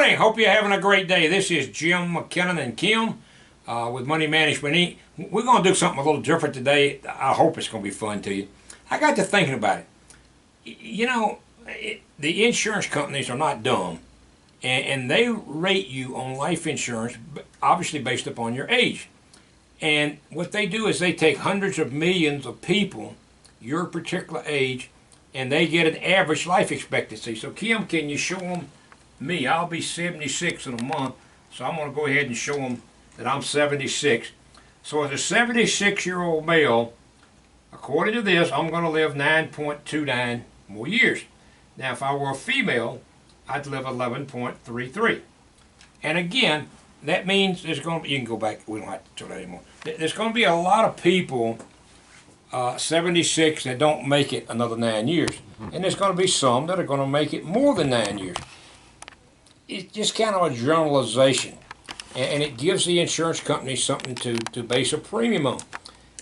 morning. Hope you're having a great day. This is Jim McKinnon and Kim with Money Management Inc. We're going to do something a little different today. I hope it's going to be fun to you. I got to thinking about it. The insurance companies are not dumb, and they rate you on life insurance, obviously based upon your age. And what they do is they take hundreds of millions of people, your particular age, and they get an average life expectancy. So Kim, can you show them me? I'll be 76 in a month, so I'm going to go ahead and show them that I'm 76. So as a 76-year-old male, according to this, I'm going to live 9.29 more years. Now, if I were a female, I'd live 11.33. And again, that means there's going to be, you can go back, we don't have to do that anymore. There's going to be a lot of people 76 that don't make it another 9 years. And there's going to be some that are going to make it more than 9 years. It's just kind of a generalization. And it gives the insurance company something to base a premium on.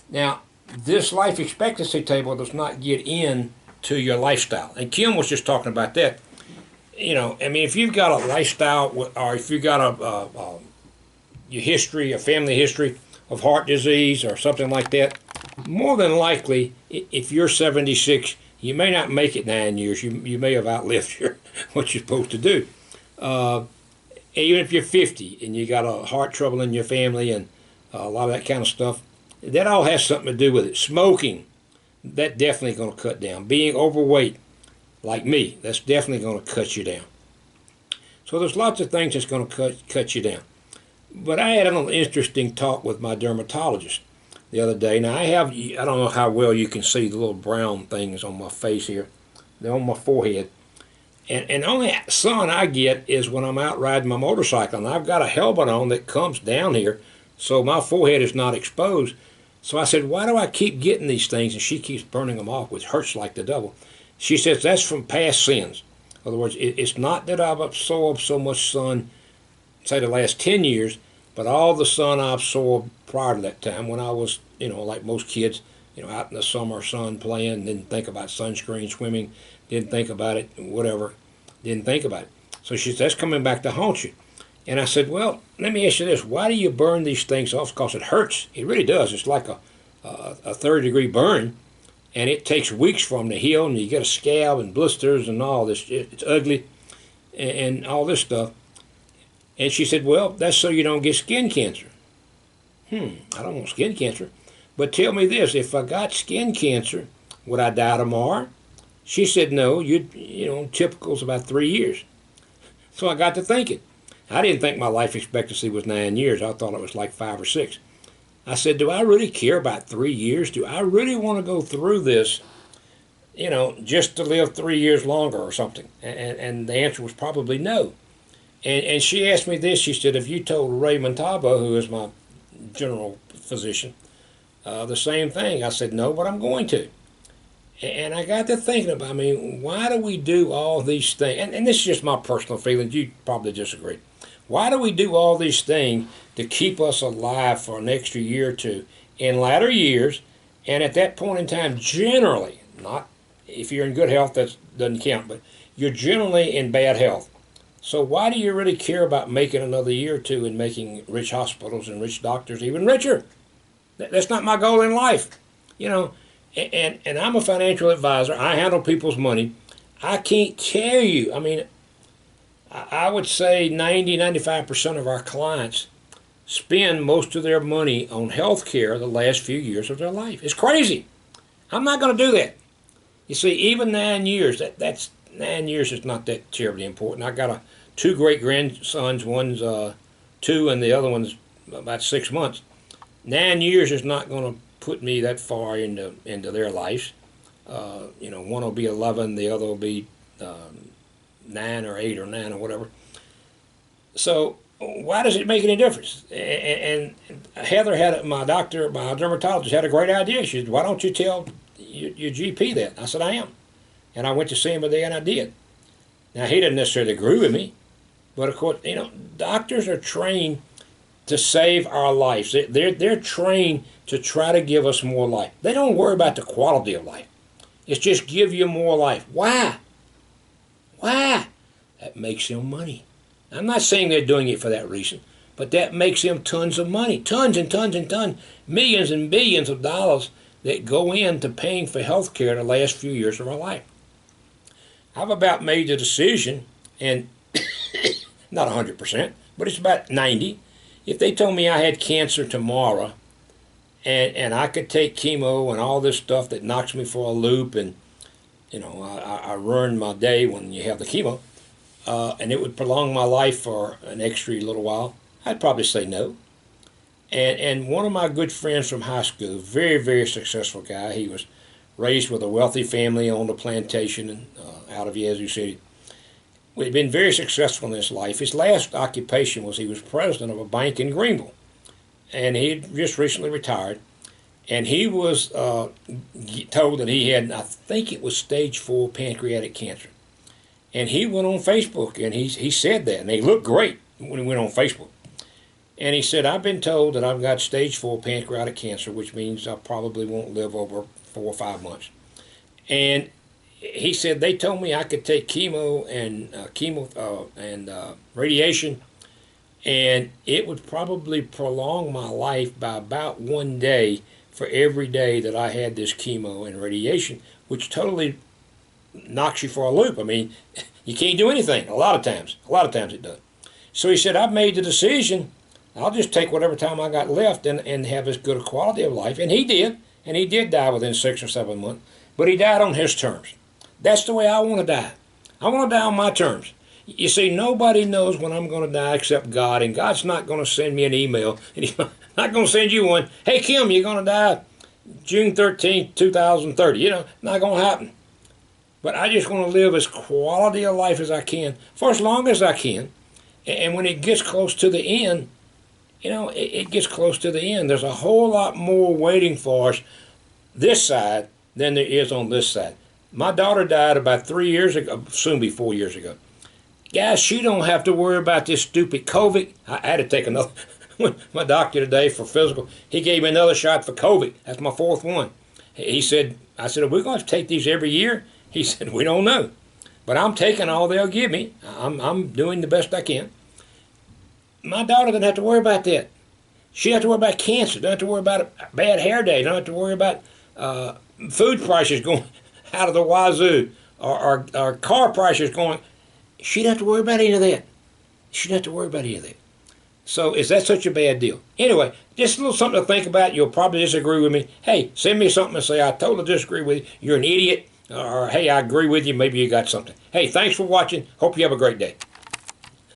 Now, this life expectancy table does not get into your lifestyle. And Kim was just talking about that. If you've got a lifestyle, or if you've got your history, a family history of heart disease or something like that, more than likely, if you're 76, you may not make it 9 years. You may have outlived what you're supposed to do. Even if you're 50 and you got a heart trouble in your family and a lot of that kind of stuff, that all has something to do with it. Smoking, that definitely going to cut down. Being overweight, like me, that's definitely going to cut you down. So there's lots of things that's going to cut you down. But I had an interesting talk with my dermatologist the other day. Now I don't know how well you can see the little brown things on my face here. They're on my forehead. And the only sun I get is when I'm out riding my motorcycle. And I've got a helmet on that comes down here, so my forehead is not exposed. So I said, why do I keep getting these things? And she keeps burning them off, which hurts like the devil. She says, that's from past sins. In other words, it's not that I've absorbed so much sun, say the last 10 years, but all the sun I absorbed prior to that time when I was, like most kids, out in the summer sun playing, didn't think about sunscreen, swimming, didn't think about it, whatever, didn't think about it. So she said, that's coming back to haunt you. And I said, well, let me ask you this. Why do you burn these things off? Because it hurts. It really does. It's like a third-degree burn, and it takes weeks for them to heal, and you get a scab and blisters and all this. It's ugly and all this stuff. And she said, well, that's so you don't get skin cancer. I don't want skin cancer. But tell me this, if I got skin cancer, would I die tomorrow? She said, no, typical's about 3 years. So I got to thinking. I didn't think my life expectancy was 9 years. I thought it was like 5 or 6. I said, do I really care about 3 years? Do I really want to go through this, just to live 3 years longer or something? And the answer was probably no. And she asked me this. She said, if you told Ray Montabo, who is my general physician, the same thing. I said, no, but I'm going to. And I got to thinking about, why do we do all these things? And this is just my personal feelings. You probably disagree. Why do we do all these things to keep us alive for an extra year or two in latter years? And at that point in time, generally, not if you're in good health, that doesn't count, but you're generally in bad health. So why do you really care about making another year or two and making rich hospitals and rich doctors even richer? That's not my goal in life. And I'm a financial advisor. I handle people's money. I can't tell you. I would say 90-95% of our clients spend most of their money on health care the last few years of their life. It's crazy. I'm not going to do that. You see, even 9 years, that's 9 years is not that terribly important. I got two great-grandsons. One's 2 and the other one's about 6 months. 9 years is not going to put me that far into their lives. One will be 11, the other will be 9 or 8 or 9 or whatever. So why does it make any difference? And Heather my dermatologist had a great idea. She said, why don't you tell your GP that? I said, I am. And I went to see him today, and I did. Now, he didn't necessarily agree with me, but of course, doctors are trained to save our lives. They're trained to try to give us more life. They don't worry about the quality of life. It's just give you more life. Why? Why? That makes them money. I'm not saying they're doing it for that reason, but that makes them tons of money, tons and tons and tons, millions and billions of dollars that go into paying for health care the last few years of our life. I've about made the decision, and not 100%, but it's about 90. If they told me I had cancer tomorrow, and I could take chemo and all this stuff that knocks me for a loop, and I ruin my day when you have the chemo, and it would prolong my life for an extra little while, I'd probably say no. And one of my good friends from high school, very, very successful guy, he was raised with a wealthy family on the plantation out of Yazoo City. He'd been very successful in his life. His last occupation was he was president of a bank in Greenville. And he had just recently retired. And he was told that he had, I think it was stage 4 pancreatic cancer. And he went on Facebook and he said that. And he looked great when he went on Facebook. And he said, I've been told that I've got stage 4 pancreatic cancer, which means I probably won't live over 4 or 5 months. And he said they told me I could take chemo and radiation, and it would probably prolong my life by about 1 day for every day that I had this chemo and radiation, which totally knocks you for a loop. I mean, you can't do anything a lot of times. A lot of times it does. So he said, I've made the decision. I'll just take whatever time I got left and have as good a quality of life. And he did. And he did die within 6 or 7 months. But he died on his terms. That's the way I want to die. I want to die on my terms. You see, nobody knows when I'm going to die except God. And God's not going to send me an email. And He's not going to send you one. Hey, Kim, you're going to die June 13th, 2030. Not going to happen. But I just want to live as quality of life as I can for as long as I can. And when it gets close to the end, it gets close to the end. There's a whole lot more waiting for us this side than there is on this side. My daughter died about 3 years ago, soon be 4 years ago. Guys, she don't have to worry about this stupid COVID. I had to take another. My doctor today for physical, he gave me another shot for COVID. That's my 4th one. I said, are we going to take these every year? He said, we don't know. But I'm taking all they'll give me. I'm doing the best I can. My daughter doesn't have to worry about that. She doesn't have to worry about cancer. Doesn't have to worry about a bad hair day. Doesn't have to worry about food prices going out of the wazoo, or car prices going. She doesn't have to worry about any of that. She doesn't have to worry about any of that. So is that such a bad deal? Anyway, just a little something to think about. You'll probably disagree with me. Hey, send me something and say, I totally disagree with you. You're an idiot. Or, hey, I agree with you. Maybe you got something. Hey, thanks for watching. Hope you have a great day.